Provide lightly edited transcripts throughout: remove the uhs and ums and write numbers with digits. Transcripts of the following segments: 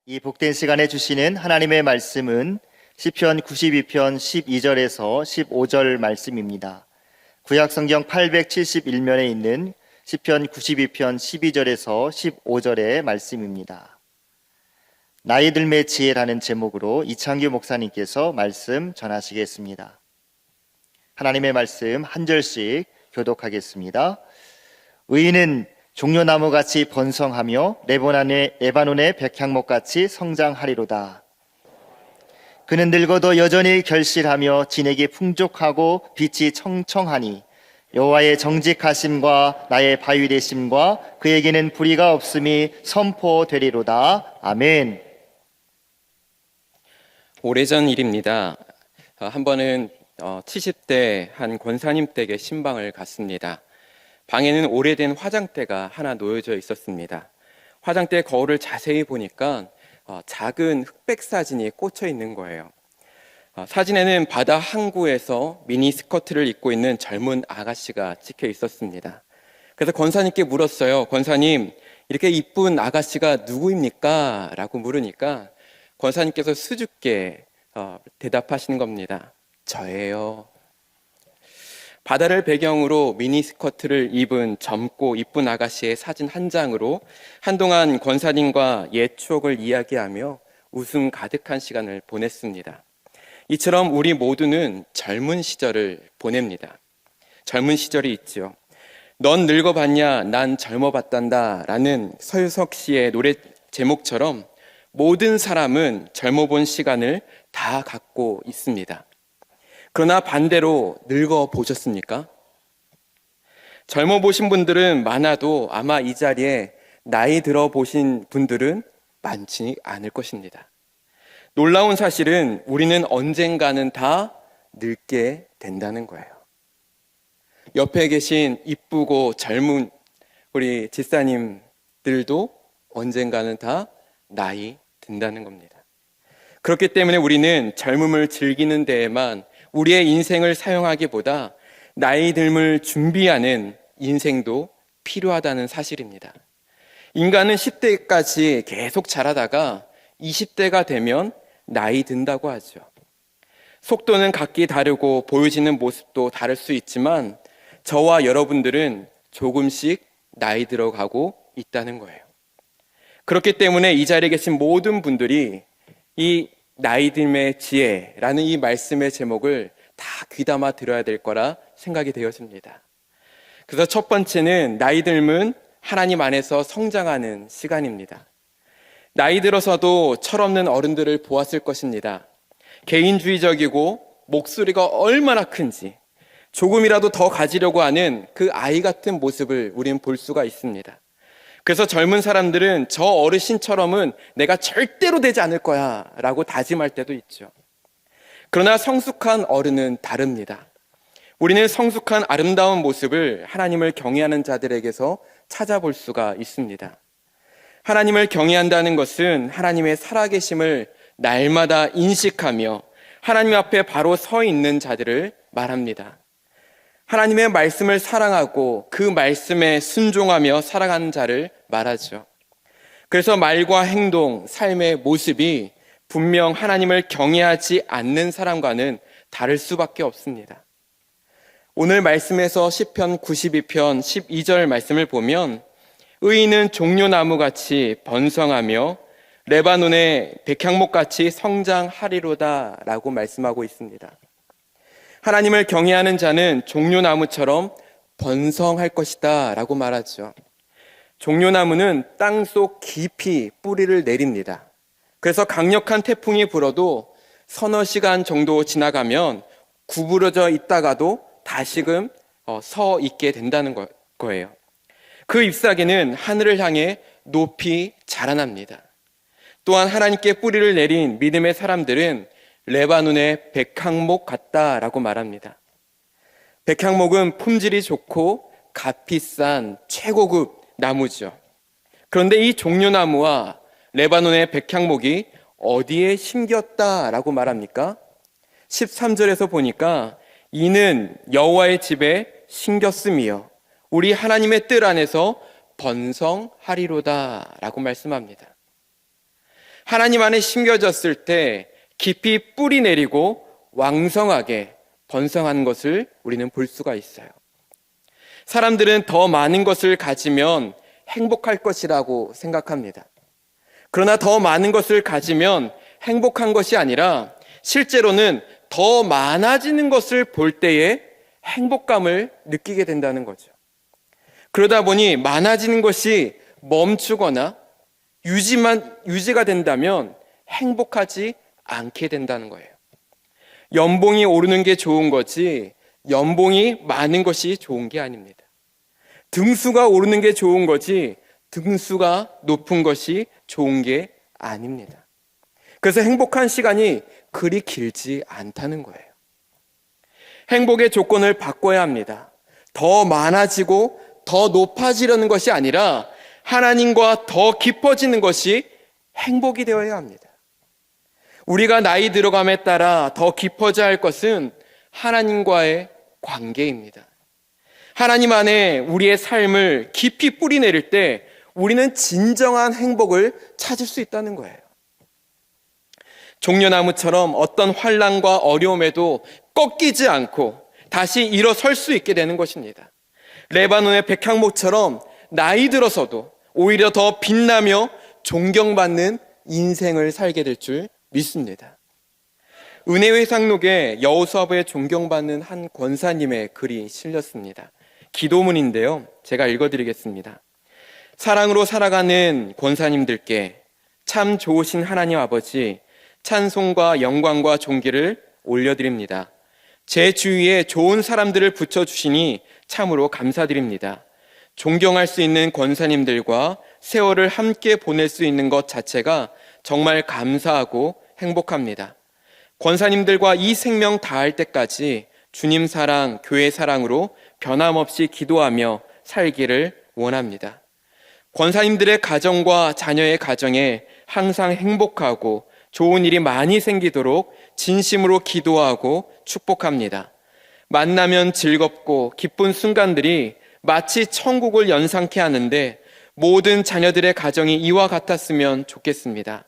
이 복된 시간에 주시는 하나님의 말씀은 시편 92편 12절에서 15절 말씀입니다. 구약성경 871면에 있는 시편 92편 12절에서 15절의 말씀입니다. 나이 들매 지혜라는 제목으로 이창규 목사님께서 말씀 전하시겠습니다. 하나님의 말씀 한 절씩 교독하겠습니다. 의인은 종려나무같이 번성하며 레바논의 백향목같이 성장하리로다. 그는 늙어도 여전히 결실하며 진액이 풍족하고 빛이 청청하니 여호와의 정직하심과 나의 바위 되심과 그에게는 불의가 없음이 선포되리로다. 아멘. 오래전 일입니다. 한 번은 70대 한 권사님 댁에 신방을 갔습니다. 방에는 오래된 화장대가 하나 놓여져 있었습니다. 화장대 거울을 자세히 보니까 작은 흑백 사진이 꽂혀 있는 거예요. 사진에는 바다 항구에서 미니 스커트를 입고 있는 젊은 아가씨가 찍혀 있었습니다. 그래서 권사님께 물었어요. 권사님, 이렇게 이쁜 아가씨가 누구입니까? 라고 물으니까 권사님께서 수줍게 대답하시는 겁니다. 저예요. 바다를 배경으로 미니스커트를 입은 젊고 이쁜 아가씨의 사진 한 장으로 한동안 권사님과 옛 추억을 이야기하며 웃음 가득한 시간을 보냈습니다. 이처럼 우리 모두는 젊은 시절을 보냅니다. 젊은 시절이 있죠. 넌 늙어봤냐, 난 젊어봤단다 라는 서유석 씨의 노래 제목처럼 모든 사람은 젊어본 시간을 다 갖고 있습니다. 그러나 반대로 늙어보셨습니까? 젊어보신 분들은 많아도 아마 이 자리에 나이 들어보신 분들은 많지 않을 것입니다. 놀라운 사실은 우리는 언젠가는 다 늙게 된다는 거예요. 옆에 계신 이쁘고 젊은 우리 집사님들도 언젠가는 다 나이 든다는 겁니다. 그렇기 때문에 우리는 젊음을 즐기는 데에만 우리의 인생을 사용하기보다 나이 듦을 준비하는 인생도 필요하다는 사실입니다. 인간은 10대까지 계속 자라다가 20대가 되면 나이 든다고 하죠. 속도는 각기 다르고 보여지는 모습도 다를 수 있지만 저와 여러분들은 조금씩 나이 들어가고 있다는 거예요. 그렇기 때문에 이 자리에 계신 모든 분들이 이 나이 듦의 지혜라는 이 말씀의 제목을 다 귀담아 들어야 될 거라 생각이 되어집니다. 그래서 첫 번째는 나이 듦은 하나님 안에서 성장하는 시간입니다. 나이 들어서도 철없는 어른들을 보았을 것입니다. 개인주의적이고 목소리가 얼마나 큰지 조금이라도 더 가지려고 하는 그 아이 같은 모습을 우리는 볼 수가 있습니다. 그래서 젊은 사람들은 저 어르신처럼은 내가 절대로 되지 않을 거야 라고 다짐할 때도 있죠. 그러나 성숙한 어른은 다릅니다. 우리는 성숙한 아름다운 모습을 하나님을 경외하는 자들에게서 찾아볼 수가 있습니다. 하나님을 경외한다는 것은 하나님의 살아계심을 날마다 인식하며 하나님 앞에 바로 서 있는 자들을 말합니다. 하나님의 말씀을 사랑하고 그 말씀에 순종하며 살아가는 자를 말하죠. 그래서 말과 행동, 삶의 모습이 분명 하나님을 경외하지 않는 사람과는 다를 수밖에 없습니다. 오늘 말씀에서 시편 92편 12절 말씀을 보면 의인은 종려나무같이 번성하며 레바논의 백향목같이 성장하리로다 라고 말씀하고 있습니다. 하나님을 경외하는 자는 종려나무처럼 번성할 것이다 라고 말하죠. 종려나무는 땅속 깊이 뿌리를 내립니다. 그래서 강력한 태풍이 불어도 서너 시간 정도 지나가면 구부러져 있다가도 다시금 서 있게 된다는 거예요. 그 잎사귀는 하늘을 향해 높이 자라납니다. 또한 하나님께 뿌리를 내린 믿음의 사람들은 레바논의 백향목 같다라고 말합니다. 백향목은 품질이 좋고 값비싼 최고급 나무죠. 그런데 이 종려나무와 레바논의 백향목이 어디에 심겼다라고 말합니까? 13절에서 보니까 이는 여호와의 집에 심겼음이요 우리 하나님의 뜰 안에서 번성하리로다 라고 말씀합니다. 하나님 안에 심겨졌을 때 깊이 뿌리 내리고 왕성하게 번성하는 것을 우리는 볼 수가 있어요. 사람들은 더 많은 것을 가지면 행복할 것이라고 생각합니다. 그러나 더 많은 것을 가지면 행복한 것이 아니라 실제로는 더 많아지는 것을 볼 때에 행복감을 느끼게 된다는 거죠. 그러다 보니 많아지는 것이 멈추거나 유지가 된다면 행복하지 않게 된다는 거예요. 연봉이 오르는 게 좋은 거지 연봉이 많은 것이 좋은 게 아닙니다. 등수가 오르는 게 좋은 거지 등수가 높은 것이 좋은 게 아닙니다. 그래서 행복한 시간이 그리 길지 않다는 거예요. 행복의 조건을 바꿔야 합니다. 더 많아지고 더 높아지려는 것이 아니라 하나님과 더 깊어지는 것이 행복이 되어야 합니다. 우리가 나이 들어감에 따라 더 깊어져야 할 것은 하나님과의 관계입니다. 하나님 안에 우리의 삶을 깊이 뿌리 내릴 때 우리는 진정한 행복을 찾을 수 있다는 거예요. 종려나무처럼 어떤 환난과 어려움에도 꺾이지 않고 다시 일어설 수 있게 되는 것입니다. 레바논의 백향목처럼 나이 들어서도 오히려 더 빛나며 존경받는 인생을 살게 될 줄 믿습니다. 은혜회상록에 여호수아부에 존경받는 한 권사님의 글이 실렸습니다. 기도문인데요. 제가 읽어드리겠습니다. 사랑으로 살아가는 권사님들께 참 좋으신 하나님 아버지 찬송과 영광과 존귀를 올려드립니다. 제 주위에 좋은 사람들을 붙여주시니 참으로 감사드립니다. 존경할 수 있는 권사님들과 세월을 함께 보낼 수 있는 것 자체가 정말 감사하고 행복합니다. 권사님들과 이 생명 다할 때까지 주님 사랑, 교회 사랑으로 변함없이 기도하며 살기를 원합니다. 권사님들의 가정과 자녀의 가정에 항상 행복하고 좋은 일이 많이 생기도록 진심으로 기도하고 축복합니다. 만나면 즐겁고 기쁜 순간들이 마치 천국을 연상케 하는데 모든 자녀들의 가정이 이와 같았으면 좋겠습니다.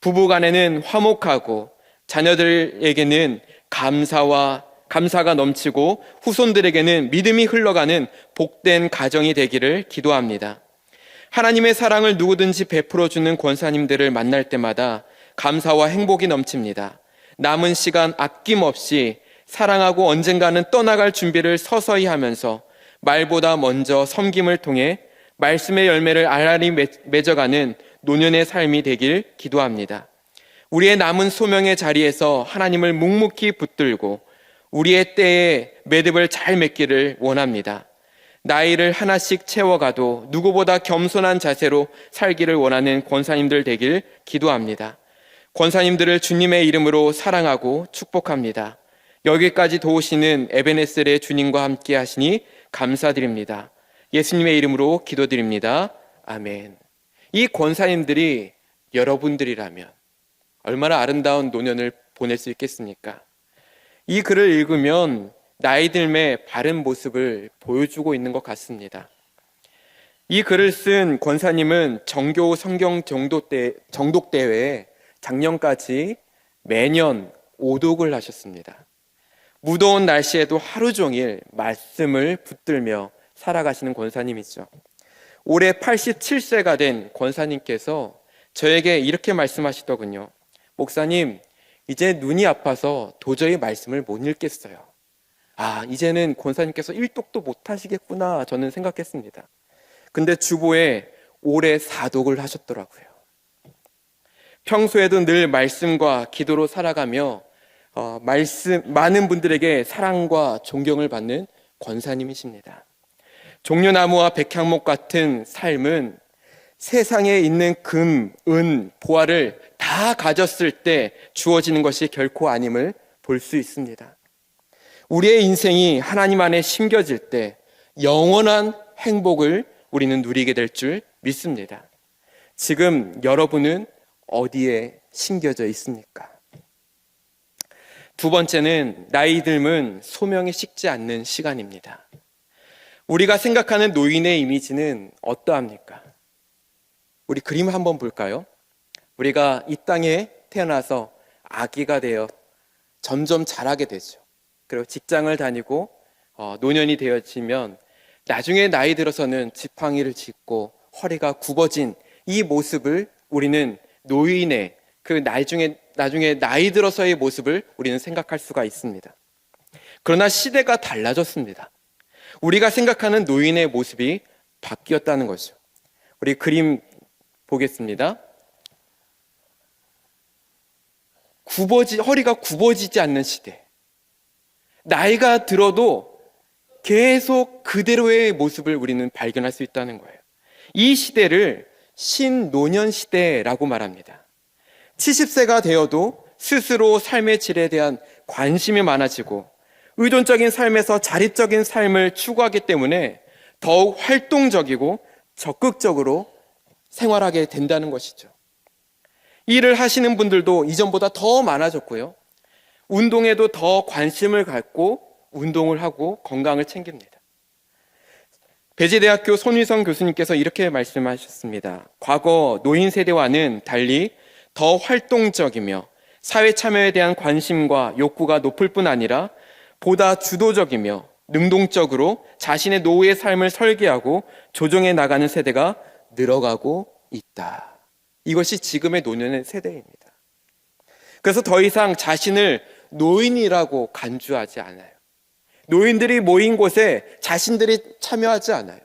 부부간에는 화목하고 자녀들에게는 감사가 넘치고 후손들에게는 믿음이 흘러가는 복된 가정이 되기를 기도합니다. 하나님의 사랑을 누구든지 베풀어주는 권사님들을 만날 때마다 감사와 행복이 넘칩니다. 남은 시간 아낌없이 사랑하고 언젠가는 떠나갈 준비를 서서히 하면서 말보다 먼저 섬김을 통해 말씀의 열매를 알알이 맺어가는 노년의 삶이 되길 기도합니다. 우리의 남은 소명의 자리에서 하나님을 묵묵히 붙들고 우리의 때에 매듭을 잘 맺기를 원합니다. 나이를 하나씩 채워가도 누구보다 겸손한 자세로 살기를 원하는 권사님들 되길 기도합니다. 권사님들을 주님의 이름으로 사랑하고 축복합니다. 여기까지 도우시는 에베네셀의 주님과 함께 하시니 감사드립니다. 예수님의 이름으로 기도드립니다. 아멘. 이 권사님들이 여러분들이라면 얼마나 아름다운 노년을 보낼 수 있겠습니까? 이 글을 읽으면 나이 들매 바른 모습을 보여주고 있는 것 같습니다. 이 글을 쓴 권사님은 정교 성경 정독대회에 작년까지 매년 오독을 하셨습니다. 무더운 날씨에도 하루 종일 말씀을 붙들며 살아가시는 권사님이죠. 올해 87세가 된 권사님께서 저에게 이렇게 말씀하시더군요. 목사님, 이제 눈이 아파서 도저히 말씀을 못 읽겠어요. 이제는 권사님께서 일독도 못 하시겠구나 저는 생각했습니다. 근데 주보에 올해 4독을 하셨더라고요. 평소에도 늘 말씀과 기도로 살아가며 많은 분들에게 사랑과 존경을 받는 권사님이십니다. 종려나무와 백향목 같은 삶은 세상에 있는 금, 은, 보화를 다 가졌을 때 주어지는 것이 결코 아님을 볼 수 있습니다. 우리의 인생이 하나님 안에 심겨질 때 영원한 행복을 우리는 누리게 될 줄 믿습니다. 지금 여러분은 어디에 심겨져 있습니까? 두 번째는 나이 들면 소명이 식지 않는 시간입니다. 우리가 생각하는 노인의 이미지는 어떠합니까? 우리 그림 한번 볼까요? 우리가 이 땅에 태어나서 아기가 되어 점점 자라게 되죠. 그리고 직장을 다니고 노년이 되어지면 나중에 나이 들어서는 지팡이를 짚고 허리가 굽어진 이 모습을 우리는 노인의 그 나중에 나이 들어서의 모습을 우리는 생각할 수가 있습니다. 그러나 시대가 달라졌습니다. 우리가 생각하는 노인의 모습이 바뀌었다는 거죠. 우리 그림 보겠습니다. 허리가 굽어지지 않는 시대. 나이가 들어도 계속 그대로의 모습을 우리는 발견할 수 있다는 거예요. 이 시대를 신노년 시대라고 말합니다. 70세가 되어도 스스로 삶의 질에 대한 관심이 많아지고 의존적인 삶에서 자립적인 삶을 추구하기 때문에 더욱 활동적이고 적극적으로 생활하게 된다는 것이죠. 일을 하시는 분들도 이전보다 더 많아졌고요. 운동에도 더 관심을 갖고 운동을 하고 건강을 챙깁니다. 배재대학교 손위성 교수님께서 이렇게 말씀하셨습니다. 과거 노인 세대와는 달리 더 활동적이며 사회 참여에 대한 관심과 욕구가 높을 뿐 아니라 보다 주도적이며 능동적으로 자신의 노후의 삶을 설계하고 조정해 나가는 세대가 늘어가고 있다. 이것이 지금의 노년의 세대입니다. 그래서 더 이상 자신을 노인이라고 간주하지 않아요. 노인들이 모인 곳에 자신들이 참여하지 않아요.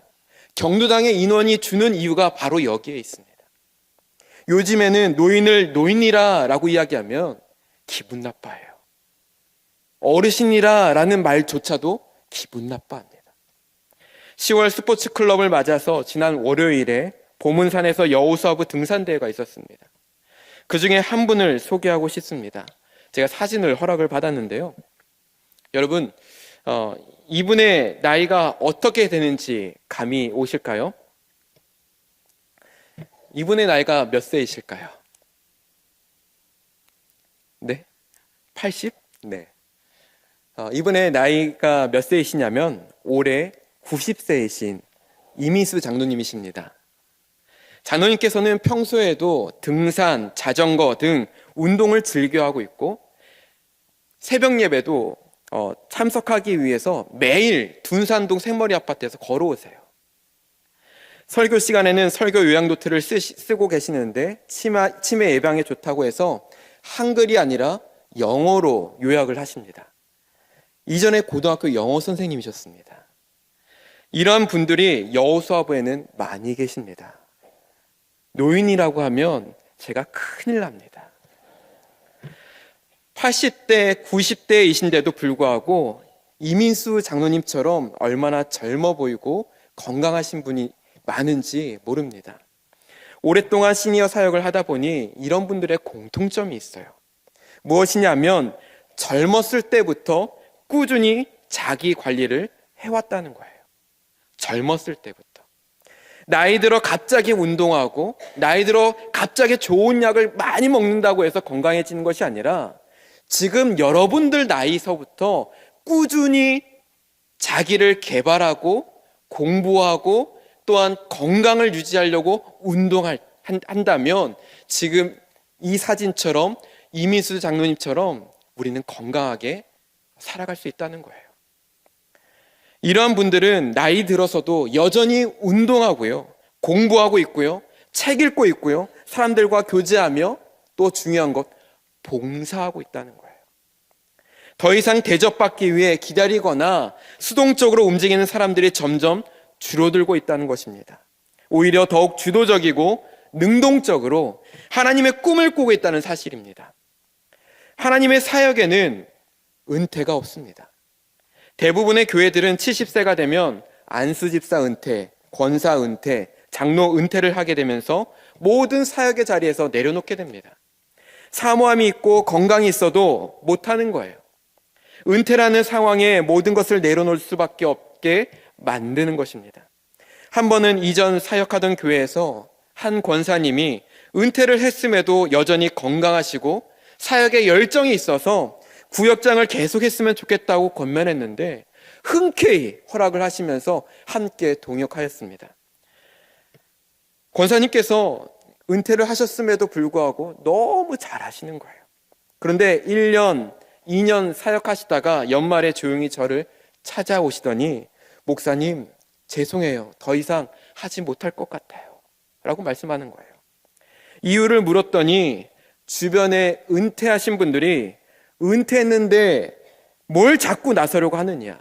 경로당의 인원이 주는 이유가 바로 여기에 있습니다. 요즘에는 노인을 노인이라고 이야기하면 기분 나빠해요. 어르신이라는 말조차도 기분 나빠합니다. 10월 스포츠 클럽을 맞아서 지난 월요일에 보문산에서 여우수아부 등산대회가 있었습니다. 그 중에 한 분을 소개하고 싶습니다. 제가 사진을 허락을 받았는데요. 여러분, 이분의 나이가 어떻게 되는지 감이 오실까요? 이분의 나이가 몇 세이실까요? 네? 80? 네. 이분의 나이가 몇 세이시냐면 올해 90세이신 이민수 장로님이십니다. 장로님께서는 평소에도 등산, 자전거 등 운동을 즐겨하고 있고 새벽 예배도 참석하기 위해서 매일 둔산동 새머리 아파트에서 걸어오세요. 설교 시간에는 설교 요약 노트를 쓰고 계시는데 치매 예방에 좋다고 해서 한글이 아니라 영어로 요약을 하십니다. 이전에 고등학교 영어 선생님이셨습니다. 이런 분들이 여우수아부에는 많이 계십니다. 노인이라고 하면 제가 큰일 납니다. 80대, 90대이신데도 불구하고 이민수 장로님처럼 얼마나 젊어 보이고 건강하신 분이 많은지 모릅니다. 오랫동안 시니어 사역을 하다 보니 이런 분들의 공통점이 있어요. 무엇이냐면 젊었을 때부터 꾸준히 자기 관리를 해왔다는 거예요. 젊었을 때부터. 나이 들어 갑자기 운동하고 나이 들어 갑자기 좋은 약을 많이 먹는다고 해서 건강해지는 것이 아니라 지금 여러분들 나이서부터 꾸준히 자기를 개발하고 공부하고 또한 건강을 유지하려고 운동한다면 지금 이 사진처럼 이민수 장로님처럼 우리는 건강하게 살아갈 수 있다는 거예요. 이러한 분들은 나이 들어서도 여전히 운동하고요, 공부하고 있고요, 책 읽고 있고요, 사람들과 교제하며 또 중요한 것 봉사하고 있다는 거예요. 더 이상 대접받기 위해 기다리거나 수동적으로 움직이는 사람들이 점점 줄어들고 있다는 것입니다. 오히려 더욱 주도적이고 능동적으로 하나님의 꿈을 꾸고 있다는 사실입니다. 하나님의 사역에는 은퇴가 없습니다. 대부분의 교회들은 70세가 되면 안수집사 은퇴, 권사 은퇴, 장로 은퇴를 하게 되면서 모든 사역의 자리에서 내려놓게 됩니다. 사모함이 있고 건강이 있어도 못하는 거예요. 은퇴라는 상황에 모든 것을 내려놓을 수밖에 없게 만드는 것입니다. 한 번은 이전 사역하던 교회에서 한 권사님이 은퇴를 했음에도 여전히 건강하시고 사역에 열정이 있어서 구역장을 계속했으면 좋겠다고 권면했는데 흔쾌히 허락을 하시면서 함께 동역하였습니다. 권사님께서 은퇴를 하셨음에도 불구하고 너무 잘하시는 거예요. 그런데 1년, 2년 사역하시다가 연말에 조용히 저를 찾아오시더니 목사님, 죄송해요. 더 이상 하지 못할 것 같아요. 라고 말씀하는 거예요. 이유를 물었더니 주변에 은퇴하신 분들이 은퇴했는데 뭘 자꾸 나서려고 하느냐,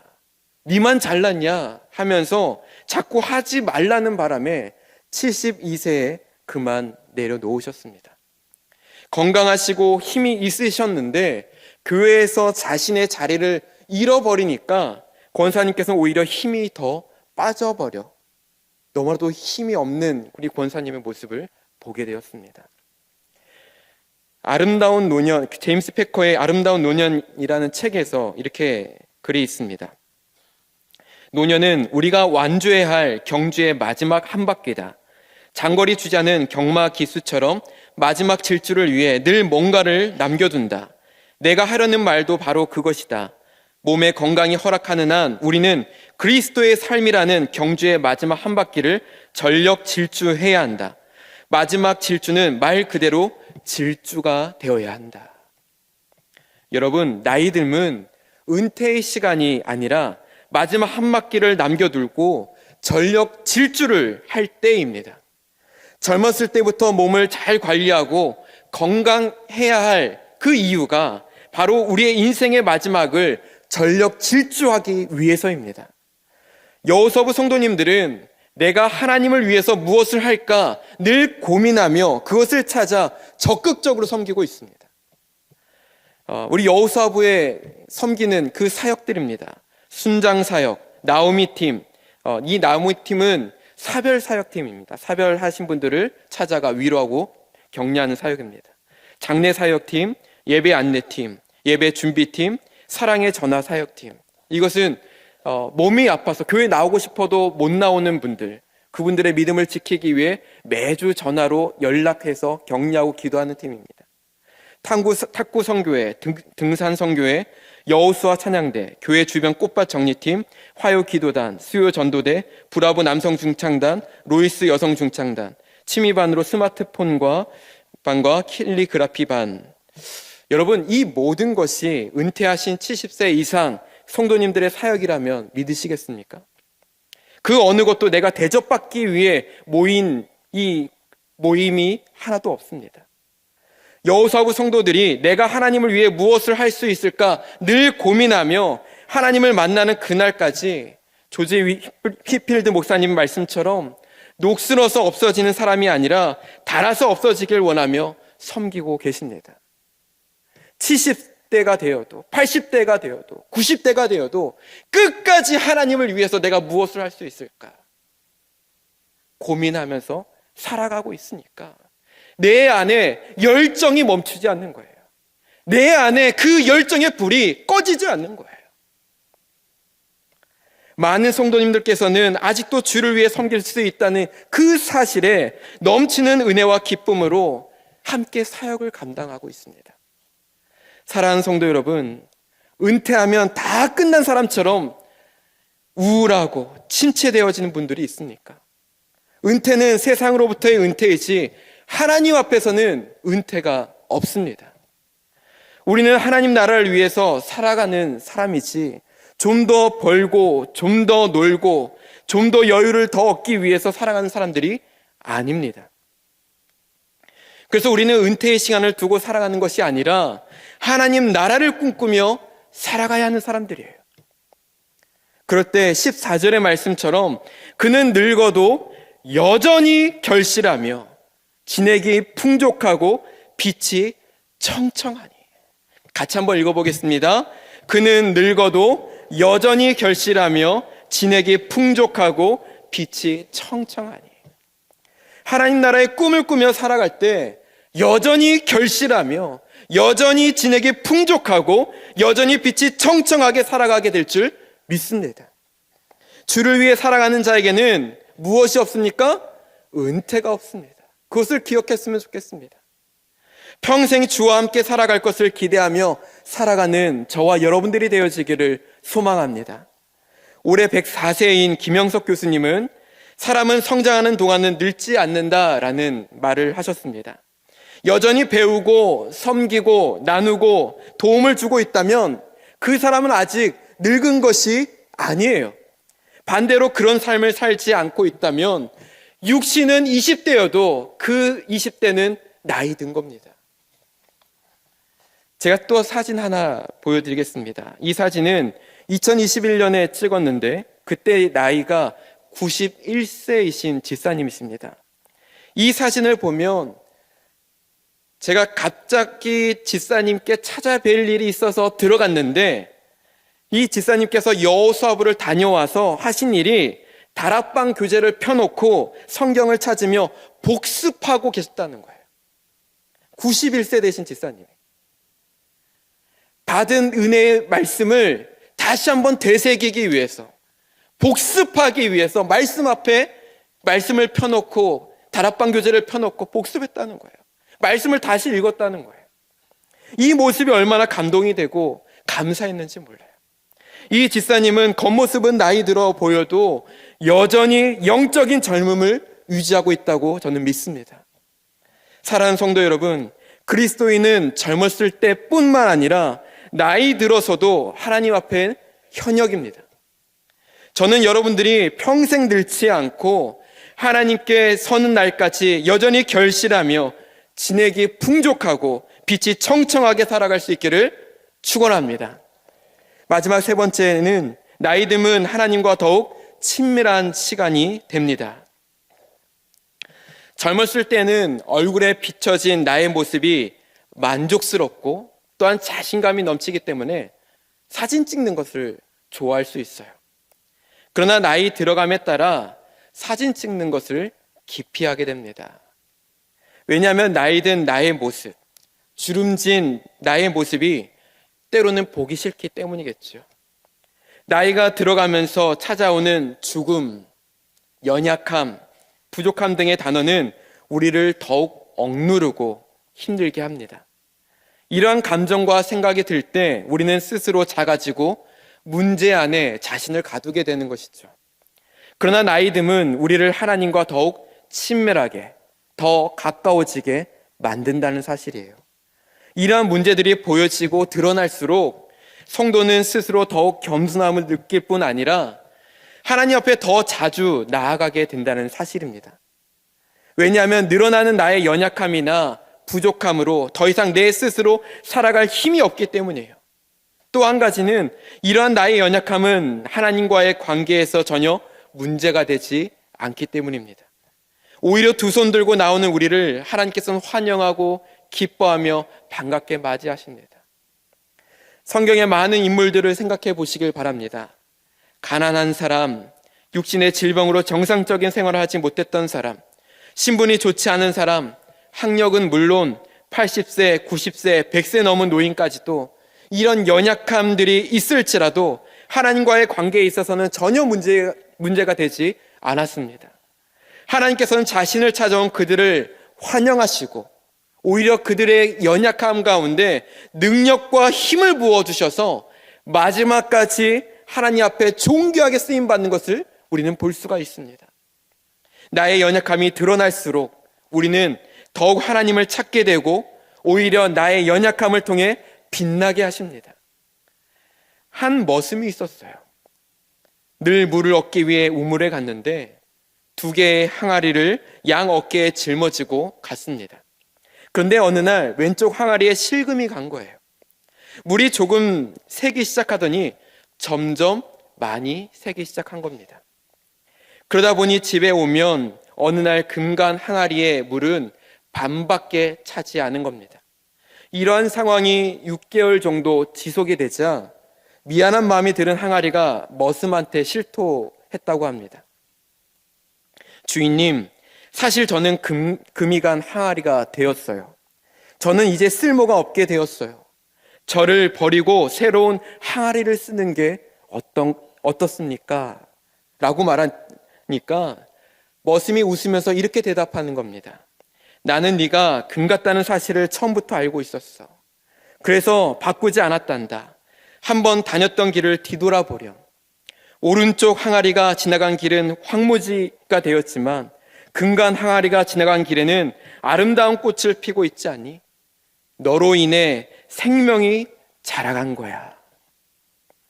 니만 잘났냐 하면서 자꾸 하지 말라는 바람에 72세에 그만 내려놓으셨습니다. 건강하시고 힘이 있으셨는데 교회에서 자신의 자리를 잃어버리니까 권사님께서는 오히려 힘이 더 빠져버려 너무나도 힘이 없는 우리 권사님의 모습을 보게 되었습니다. 아름다운 노년, 제임스 패커의 아름다운 노년이라는 책에서 이렇게 글이 있습니다. 노년은 우리가 완주해야 할 경주의 마지막 한 바퀴다. 장거리 주자는 경마 기수처럼 마지막 질주를 위해 늘 뭔가를 남겨둔다. 내가 하려는 말도 바로 그것이다. 몸의 건강이 허락하는 한 우리는 그리스도의 삶이라는 경주의 마지막 한 바퀴를 전력 질주해야 한다. 마지막 질주는 말 그대로 질주가 되어야 한다. 여러분, 나이 들면 은퇴의 시간이 아니라 마지막 한 바퀴를 남겨두고 전력 질주를 할 때입니다. 젊었을 때부터 몸을 잘 관리하고 건강해야 할 그 이유가 바로 우리의 인생의 마지막을 전력 질주하기 위해서입니다. 여호서부 성도님들은 내가 하나님을 위해서 무엇을 할까 늘 고민하며 그것을 찾아 적극적으로 섬기고 있습니다. 우리 여호서부에 섬기는 그 사역들입니다. 순장 사역, 나오미 팀, 이 나오미 팀은 사별 사역팀입니다. 사별하신 분들을 찾아가 위로하고 격려하는 사역입니다. 장례 사역팀, 예배 안내팀, 예배 준비팀, 사랑의 전화 사역팀. 이것은 몸이 아파서 교회 나오고 싶어도 못 나오는 분들, 그분들의 믿음을 지키기 위해 매주 전화로 연락해서 격려하고 기도하는 팀입니다. 탁구 성교회, 등산 성교회, 여호수아 찬양대, 교회 주변 꽃밭 정리팀, 화요 기도단, 수요 전도대, 브라보 남성 중창단, 로이스 여성 중창단, 취미반으로 스마트폰과 반과 캘리그라피 반. 여러분, 이 모든 것이 은퇴하신 70세 이상 성도님들의 사역이라면 믿으시겠습니까? 그 어느 것도 내가 대접받기 위해 모인 이 모임이 하나도 없습니다. 여호수아부 성도들이 내가 하나님을 위해 무엇을 할 수 있을까 늘 고민하며 하나님을 만나는 그날까지 조지 휘필드 목사님 말씀처럼 녹슬어서 없어지는 사람이 아니라 닳아서 없어지길 원하며 섬기고 계십니다. 70대가 되어도 80대가 되어도 90대가 되어도 끝까지 하나님을 위해서 내가 무엇을 할 수 있을까 고민하면서 살아가고 있으니까 내 안에 열정이 멈추지 않는 거예요. 내 안에 그 열정의 불이 꺼지지 않는 거예요. 많은 성도님들께서는 아직도 주를 위해 섬길 수 있다는 그 사실에 넘치는 은혜와 기쁨으로 함께 사역을 감당하고 있습니다. 사랑하는 성도 여러분, 은퇴하면 다 끝난 사람처럼 우울하고 침체되어지는 분들이 있습니까? 은퇴는 세상으로부터의 은퇴이지 하나님 앞에서는 은퇴가 없습니다. 우리는 하나님 나라를 위해서 살아가는 사람이지 좀 더 벌고 좀 더 놀고 좀 더 여유를 더 얻기 위해서 살아가는 사람들이 아닙니다. 그래서 우리는 은퇴의 시간을 두고 살아가는 것이 아니라 하나님 나라를 꿈꾸며 살아가야 하는 사람들이에요. 그럴 때 14절의 말씀처럼 그는 늙어도 여전히 결실하며 진액이 풍족하고 빛이 청청하니. 같이 한번 읽어보겠습니다. 그는 늙어도 여전히 결실하며 진액이 풍족하고 빛이 청청하니. 하나님 나라의 꿈을 꾸며 살아갈 때 여전히 결실하며 여전히 진액이 풍족하고 여전히 빛이 청청하게 살아가게 될 줄 믿습니다. 주를 위해 살아가는 자에게는 무엇이 없습니까? 은퇴가 없습니다. 그것을 기억했으면 좋겠습니다. 평생 주와 함께 살아갈 것을 기대하며 살아가는 저와 여러분들이 되어지기를 소망합니다. 올해 104세인 김영석 교수님은 사람은 성장하는 동안은 늙지 않는다라는 말을 하셨습니다. 여전히 배우고 섬기고 나누고 도움을 주고 있다면 그 사람은 아직 늙은 것이 아니에요. 반대로 그런 삶을 살지 않고 있다면 육신은 20대여도 그 20대는 나이 든 겁니다. 제가 또 사진 하나 보여드리겠습니다. 이 사진은 2021년에 찍었는데 그때 나이가 91세이신 집사님이십니다. 이 사진을 보면 제가 갑자기 집사님께 찾아뵐 일이 있어서 들어갔는데 이 집사님께서 여호수아부를 다녀와서 하신 일이 다락방 교재를 펴놓고 성경을 찾으며 복습하고 계셨다는 거예요. 91세 되신 집사님이 받은 은혜의 말씀을 다시 한번 되새기기 위해서, 복습하기 위해서 말씀 앞에 말씀을 펴놓고 다락방 교재를 펴놓고 복습했다는 거예요. 말씀을 다시 읽었다는 거예요. 이 모습이 얼마나 감동이 되고 감사했는지 몰라요. 이 집사님은 겉모습은 나이 들어 보여도 여전히 영적인 젊음을 유지하고 있다고 저는 믿습니다. 사랑하는 성도 여러분, 그리스도인은 젊었을 때뿐만 아니라 나이 들어서도 하나님 앞에 현역입니다. 저는 여러분들이 평생 늙지 않고 하나님께 서는 날까지 여전히 결실하며 진액이 풍족하고 빛이 청청하게 살아갈 수 있기를 축원합니다. 마지막 세 번째는 나이 듦은 하나님과 더욱 친밀한 시간이 됩니다. 젊었을 때는 얼굴에 비춰진 나의 모습이 만족스럽고 또한 자신감이 넘치기 때문에 사진 찍는 것을 좋아할 수 있어요. 그러나 나이 들어감에 따라 사진 찍는 것을 기피하게 됩니다. 왜냐하면 나이 든 나의 모습, 주름진 나의 모습이 때로는 보기 싫기 때문이겠죠. 나이가 들어가면서 찾아오는 죽음, 연약함, 부족함 등의 단어는 우리를 더욱 억누르고 힘들게 합니다. 이러한 감정과 생각이 들 때 우리는 스스로 작아지고 문제 안에 자신을 가두게 되는 것이죠. 그러나 나이 듦은 우리를 하나님과 더욱 친밀하게, 더 가까워지게 만든다는 사실이에요. 이러한 문제들이 보여지고 드러날수록 성도는 스스로 더욱 겸손함을 느낄 뿐 아니라 하나님 앞에 더 자주 나아가게 된다는 사실입니다. 왜냐하면 늘어나는 나의 연약함이나 부족함으로 더 이상 내 스스로 살아갈 힘이 없기 때문이에요. 또 한 가지는 이러한 나의 연약함은 하나님과의 관계에서 전혀 문제가 되지 않기 때문입니다. 오히려 두 손 들고 나오는 우리를 하나님께서는 환영하고 기뻐하며 반갑게 맞이하십니다. 성경의 많은 인물들을 생각해 보시길 바랍니다. 가난한 사람, 육신의 질병으로 정상적인 생활을 하지 못했던 사람, 신분이 좋지 않은 사람, 학력은 물론 80세, 90세, 100세 넘은 노인까지도 이런 연약함들이 있을지라도 하나님과의 관계에 있어서는 전혀 문제가 되지 않았습니다. 하나님께서는 자신을 찾아온 그들을 환영하시고 오히려 그들의 연약함 가운데 능력과 힘을 부어주셔서 마지막까지 하나님 앞에 존귀하게 쓰임받는 것을 우리는 볼 수가 있습니다. 나의 연약함이 드러날수록 우리는 더욱 하나님을 찾게 되고 오히려 나의 연약함을 통해 빛나게 하십니다. 한 머슴이 있었어요. 늘 물을 얻기 위해 우물에 갔는데 2개의 항아리를 양 어깨에 짊어지고 갔습니다. 그런데 어느 날 왼쪽 항아리에 실금이 간 거예요. 물이 조금 새기 시작하더니 점점 많이 새기 시작한 겁니다. 그러다 보니 집에 오면 어느 날 금간 항아리의 물은 반밖에 차지 않은 겁니다. 이러한 상황이 6개월 정도 지속이 되자 미안한 마음이 드는 항아리가 머슴한테 실토했다고 합니다. 주인님, 사실 저는 금이 간 항아리가 되었어요. 저는 이제 쓸모가 없게 되었어요. 저를 버리고 새로운 항아리를 쓰는 게 어떻습니까? 라고 말하니까 머슴이 웃으면서 이렇게 대답하는 겁니다. 나는 네가 금 같다는 사실을 처음부터 알고 있었어. 그래서 바꾸지 않았단다. 한번 다녔던 길을 뒤돌아보렴. 오른쪽 항아리가 지나간 길은 황무지가 되었지만 금간 항아리가 지나간 길에는 아름다운 꽃을 피고 있지 않니? 너로 인해 생명이 자라간 거야.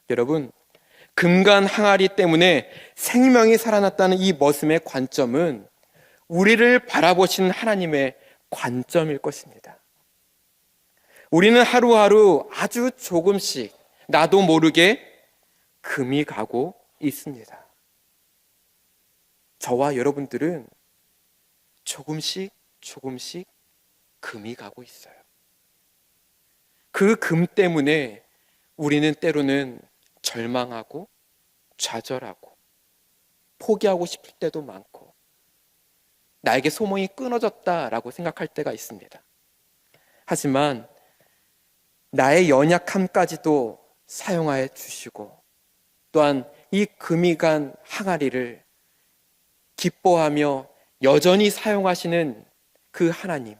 여러분, 금간 항아리 때문에 생명이 살아났다는 이 머슴의 관점은 우리를 바라보시는 하나님의 관점일 것입니다. 우리는 하루하루 아주 조금씩 나도 모르게 금이 가고 있습니다. 저와 여러분들은 조금씩 금이 가고 있어요. 그 금 때문에 우리는 때로는 절망하고 좌절하고 포기하고 싶을 때도 많고 나에게 소망이 끊어졌다라고 생각할 때가 있습니다. 하지만 나의 연약함까지도 사용하여 주시고 또한 이 금이 간 항아리를 기뻐하며 여전히 사용하시는 그 하나님,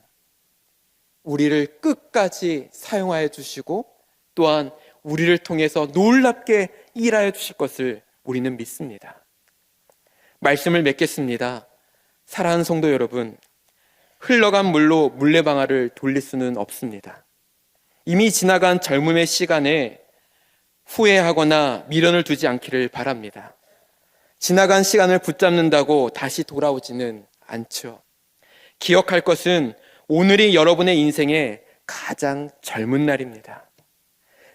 우리를 끝까지 사용하여 주시고 또한 우리를 통해서 놀랍게 일하여 주실 것을 우리는 믿습니다. 말씀을 맺겠습니다. 사랑하는 성도 여러분, 흘러간 물로 물레방아를 돌릴 수는 없습니다. 이미 지나간 젊음의 시간에 후회하거나 미련을 두지 않기를 바랍니다. 지나간 시간을 붙잡는다고 다시 돌아오지는 않죠. 기억할 것은 오늘이 여러분의 인생의 가장 젊은 날입니다.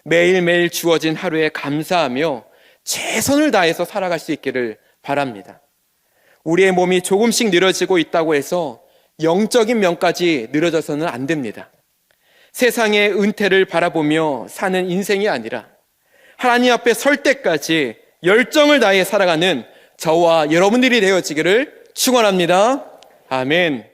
매일매일 주어진 하루에 감사하며 최선을 다해서 살아갈 수 있기를 바랍니다. 우리의 몸이 조금씩 늘어지고 있다고 해서 영적인 면까지 늘어져서는 안 됩니다. 세상의 은퇴를 바라보며 사는 인생이 아니라 하나님 앞에 설 때까지 열정을 다해 살아가는 저와 여러분들이 되어지기를 축원합니다. 아멘.